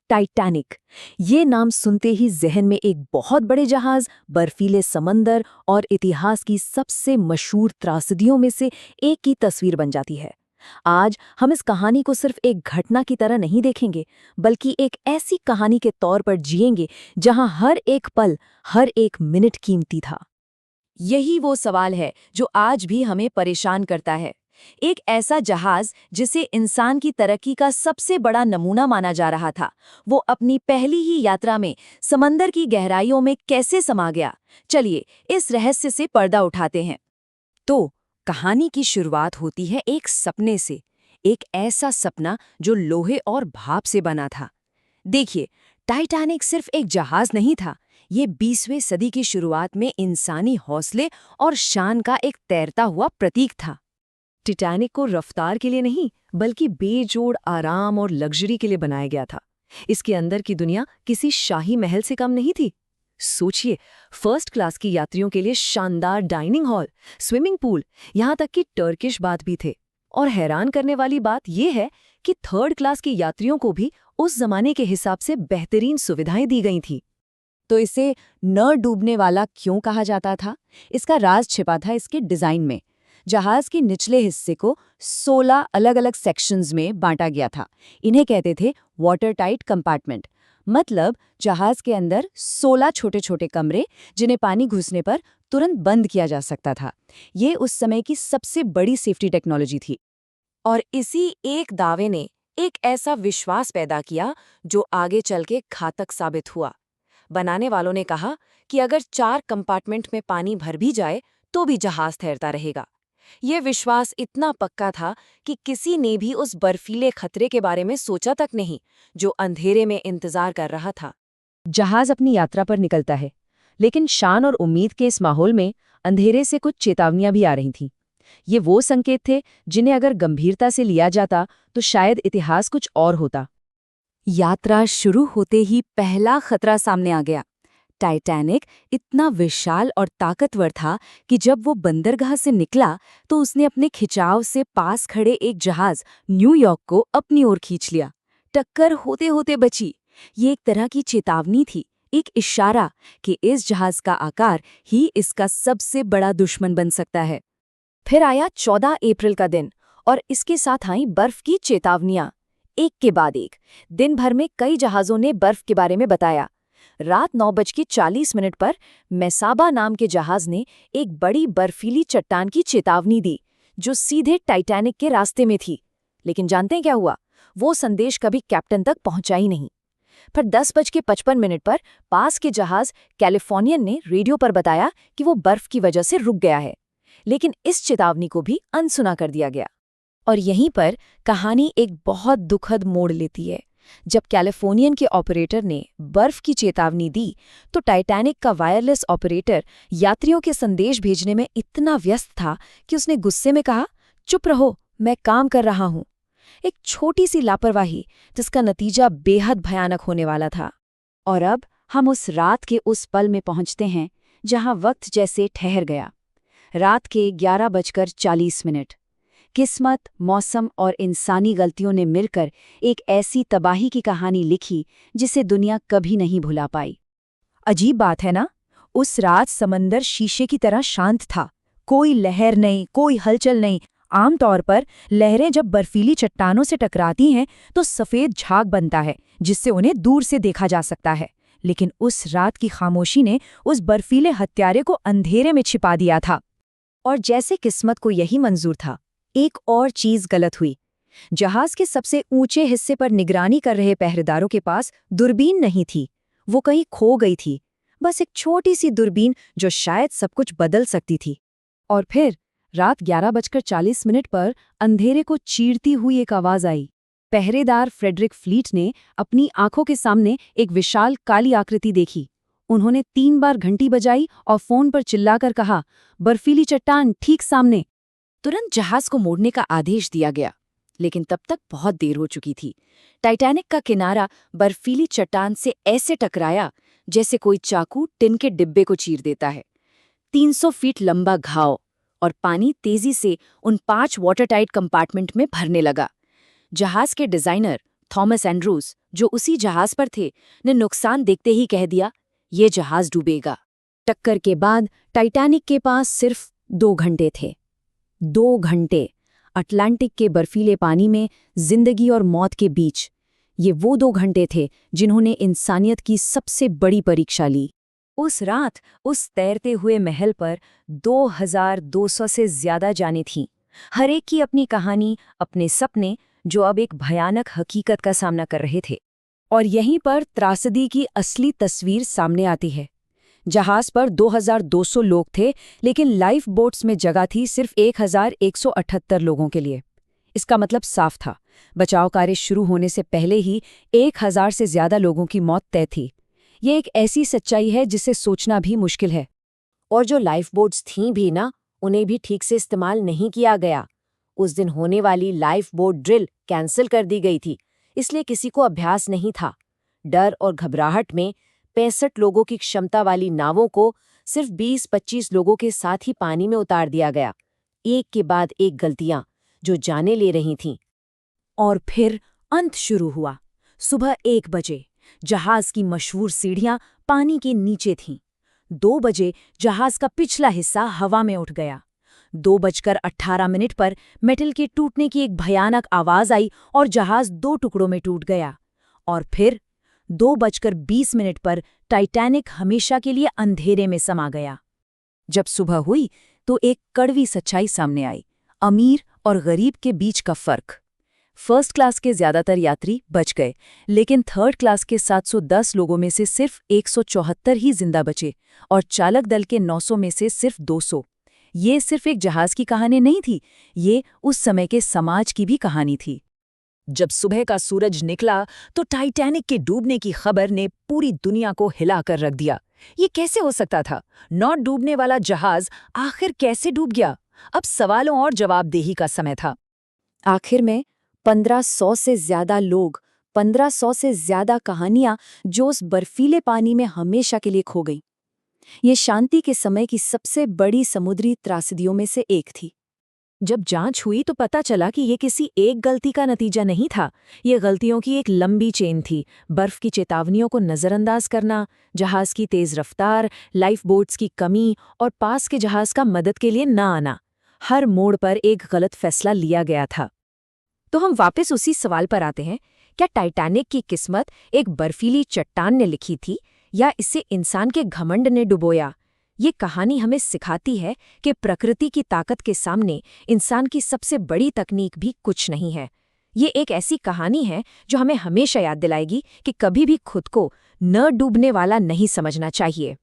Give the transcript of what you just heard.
Titanic. ये नाम सुनते ही जहन में एक बहुत बड़े जहाज, बर्फीले समंदर और इतिहास की सबसे मशहूर त्रासदियों में से एक की तस्वीर बन जाती है। आज हम इस कहानी को सिर्फ एक घटना की तरह नहीं देखेंगे, बल्कि एक ऐसी कहानी के तौर पर जिएंगे जहां हर एक पल, हर एक मिनट कीमती था। यही वो सवाल है जो आज भी हमें परेशान करता है। एक ऐसा जहाज जिसे इंसान की तरक्की का सबसे बड़ा नमूना माना जा रहा था, वो अपनी पहली ही यात्रा में समंदर की गहराइयों में कैसे समा गया? चलिए इस रहस्य से पर्दा उठाते हैं। तो कहानी की शुरुआत होती है एक सपने से, एक ऐसा सपना जो लोहे और भाप से बना था। देखिए, टाइटैनिक सिर्फ एक जहाज नहीं था, ये 20वीं सदी की शुरुआत में इंसानी हौसले और शान का एक तैरता हुआ प्रतीक था। टाइटैनिक को रफ्तार के लिए नहीं, बल्कि बेजोड़ आराम और लग्जरी के लिए बनाया गया था। इसके अंदर की दुनिया किसी शाही महल से कम नहीं थी। सोचिए, फर्स्ट क्लास की यात्रियों के लिए शानदार डाइनिंग हॉल, स्विमिंग पूल, यहाँ तक कि टर्किश बाथ भी थे। और हैरान करने वाली बात यह है कि थर्ड क्लास के यात्रियों को भी उस जमाने के हिसाब से बेहतरीन सुविधाएं दी गई थी। तो इसे न डूबने वाला क्यों कहा जाता था? इसका राज छिपा था इसके डिजाइन में। जहाज के निचले हिस्से को 16 अलग-अलग सेक्शंस में बांटा गया था। इन्हें कहते थे वाटर टाइट कंपार्टमेंट। मतलब जहाज के अंदर 16 छोटे-छोटे कमरे, जिन्हें पानी घुसने पर तुरंत बंद किया जा सकता था। ये उस समय की सबसे बड़ी सेफ्टी टेक्नोलॉजी थी। और इसी एक दावे ने एक ऐसा विश्वास पैदा किया जो आगे चल के घातक साबित हुआ। बनाने वालों ने कहा कि अगर 4 कंपार्टमेंट में पानी भर भी जाए तो भी जहाज तैरता रहेगा। यह विश्वास इतना पक्का था कि किसी ने भी उस बर्फीले खतरे के बारे में सोचा तक नहीं, जो अंधेरे में इंतजार कर रहा था। जहाज अपनी यात्रा पर निकलता है, लेकिन शान और उम्मीद के इस माहौल में अंधेरे से कुछ चेतावनियां भी आ रही थीं। ये वो संकेत थे जिन्हें अगर गंभीरता से लिया जाता तो शायद इतिहास कुछ और होता। यात्रा शुरू होते ही पहला खतरा सामने आ गया। टाइटैनिक इतना विशाल और ताकतवर था कि जब वो बंदरगाह से निकला तो उसने अपने खिंचाव से पास खड़े एक जहाज न्यूयॉर्क को अपनी ओर खींच लिया। टक्कर होते होते बची। ये एक तरह की चेतावनी थी, एक इशारा कि इस जहाज का आकार ही इसका सबसे बड़ा दुश्मन बन सकता है। फिर आया 14 अप्रैल का दिन और इसके साथ आई बर्फ की चेतावनियां, एक के बाद एक। दिन भर में कई जहाज़ों ने बर्फ के बारे में बताया। रात 9:40 पर मेसाबा नाम के जहाज ने एक बड़ी बर्फीली चट्टान की चेतावनी दी, जो सीधे टाइटैनिक के रास्ते में थी। लेकिन जानते हैं क्या हुआ? वो संदेश कभी कैप्टन तक पहुंचा ही नहीं। फिर 10:55 पर पास के जहाज कैलिफोर्नियन ने रेडियो पर बताया कि वो बर्फ की वजह से रुक गया है। लेकिन इस चेतावनी को भी अनसुना कर दिया गया। और यहीं पर कहानी एक बहुत दुखद मोड़ लेती है। जब कैलिफोर्नियन के ऑपरेटर ने बर्फ की चेतावनी दी, तो टाइटैनिक का वायरलेस ऑपरेटर यात्रियों के संदेश भेजने में इतना व्यस्त था कि उसने गुस्से में कहा, चुप रहो, मैं काम कर रहा हूं। एक छोटी सी लापरवाही जिसका नतीजा बेहद भयानक होने वाला था। और अब हम उस रात के उस पल में पहुंचते हैं जहां वक्त जैसे ठहर गया। रात के 11:40। किस्मत, मौसम और इंसानी गलतियों ने मिलकर एक ऐसी तबाही की कहानी लिखी जिसे दुनिया कभी नहीं भुला पाई। अजीब बात है ना, उस रात समंदर शीशे की तरह शांत था। कोई लहर नहीं, कोई हलचल नहीं। आमतौर पर लहरें जब बर्फीली चट्टानों से टकराती हैं तो सफ़ेद झाग बनता है जिससे उन्हें दूर से देखा जा सकता है। लेकिन उस रात की खामोशी ने उस बर्फीले हत्यारे को अंधेरे में छिपा दिया था। और जैसे किस्मत को यही मंजूर था, एक और चीज गलत हुई। जहाज के सबसे ऊंचे हिस्से पर निगरानी कर रहे पहरेदारों के पास दूरबीन नहीं थी। वो कहीं खो गई थी, बस एक छोटी सी दूरबीन जो शायद सब कुछ बदल सकती थी। और फिर रात 11:40 पर अंधेरे को चीरती हुई एक आवाज आई। पहरेदार फ्रेडरिक फ्लीट ने अपनी आंखों के सामने एक विशाल काली आकृति देखी। उन्होंने 3 बार घंटी बजाई और फोन पर चिल्लाकर कहा, बर्फीली चट्टान ठीक सामने। तुरंत जहाज को मोड़ने का आदेश दिया गया, लेकिन तब तक बहुत देर हो चुकी थी। टाइटैनिक का किनारा बर्फीली चट्टान से ऐसे टकराया जैसे कोई चाकू टिन के डिब्बे को चीर देता है। 300 फीट लंबा घाव, और पानी तेजी से उन 5 वाटरटाइट कंपार्टमेंट में भरने लगा। जहाज के डिजाइनर थॉमस एंड्रूज जो उसी जहाज पर थे, ने नुकसान देखते ही कह दिया, ये जहाज डूबेगा। टक्कर के बाद टाइटैनिक के पास सिर्फ 2 घंटे थे। 2 घंटे अटलांटिक के बर्फीले पानी में जिंदगी और मौत के बीच। ये वो 2 घंटे थे जिन्होंने इंसानियत की सबसे बड़ी परीक्षा ली। उस रात उस तैरते हुए महल पर 2200 से ज्यादा जानें थीं। हर एक की अपनी कहानी, अपने सपने, जो अब एक भयानक हकीकत का सामना कर रहे थे। और यहीं पर त्रासदी की असली तस्वीर सामने आती है। जहाज पर 2200 लोग थे, लेकिन लाइफ बोट्स में जगह थी सिर्फ 1178 लोगों के लिए। इसका मतलब साफ था, बचाव कार्य शुरू होने से पहले ही 1000 से ज्यादा लोगों की मौत तय थी। ये एक ऐसी सच्चाई है जिसे सोचना भी मुश्किल है। और जो लाइफ बोट्स थीं भी ना, उन्हें भी ठीक से इस्तेमाल नहीं किया गया। उस दिन होने वाली लाइफ बोट ड्रिल कैंसिल कर दी गई थी, इसलिए किसी को अभ्यास नहीं था। डर और घबराहट में 65 लोगों की क्षमता वाली नावों को सिर्फ 20-25 लोगों के साथ ही पानी में उतार दिया गया। एक के बाद एक गलतियां जो जाने ले रही थीं। और फिर अंत शुरू हुआ। सुबह 1 बजे जहाज की मशहूर सीढ़ियां पानी के नीचे थीं। 2 बजे जहाज का पिछला हिस्सा हवा में उठ गया। 2:18 पर मेटल के टूटने की एक भयानक आवाज आई और जहाज 2 टुकड़ों में टूट गया। और फिर 2:20 पर टाइटैनिक हमेशा के लिए अंधेरे में समा गया। जब सुबह हुई तो एक कड़वी सच्चाई सामने आई, अमीर और गरीब के बीच का फर्क। फर्स्ट क्लास के ज्यादातर यात्री बच गए, लेकिन थर्ड क्लास के 710 लोगों में से सिर्फ 174 ही जिंदा बचे और चालक दल के 900 में से सिर्फ 200। ये सिर्फ एक जहाज की कहानी नहीं थी, ये उस समय के समाज की भी कहानी थी। जब सुबह का सूरज निकला तो टाइटैनिक के डूबने की खबर ने पूरी दुनिया को हिला कर रख दिया। ये कैसे हो सकता था? नॉट डूबने वाला जहाज आखिर कैसे डूब गया? अब सवालों और जवाबदेही का समय था। आखिर में 1500 से ज्यादा लोग, 1500 से ज्यादा कहानियां जो उस बर्फीले पानी में हमेशा के लिए खो गई। ये शांति के समय की सबसे बड़ी समुद्री त्रासदियों में से एक थी। जब जांच हुई तो पता चला कि ये किसी एक गलती का नतीजा नहीं था, ये गलतियों की एक लंबी चेन थी। बर्फ की चेतावनियों को नज़रअंदाज करना, जहाज की तेज रफ्तार, लाइफ बोट्स की कमी और पास के जहाज का मदद के लिए न आना। हर मोड़ पर एक गलत फैसला लिया गया था। तो हम वापस उसी सवाल पर आते हैं, क्या टाइटैनिक की किस्मत एक बर्फीली चट्टान ने लिखी थी या इसे इंसान के घमंड ने डुबोया? ये कहानी हमें सिखाती है कि प्रकृति की ताकत के सामने इंसान की सबसे बड़ी तकनीक भी कुछ नहीं है। ये एक ऐसी कहानी है जो हमें हमेशा याद दिलाएगी कि कभी भी खुद को न डूबने वाला नहीं समझना चाहिए।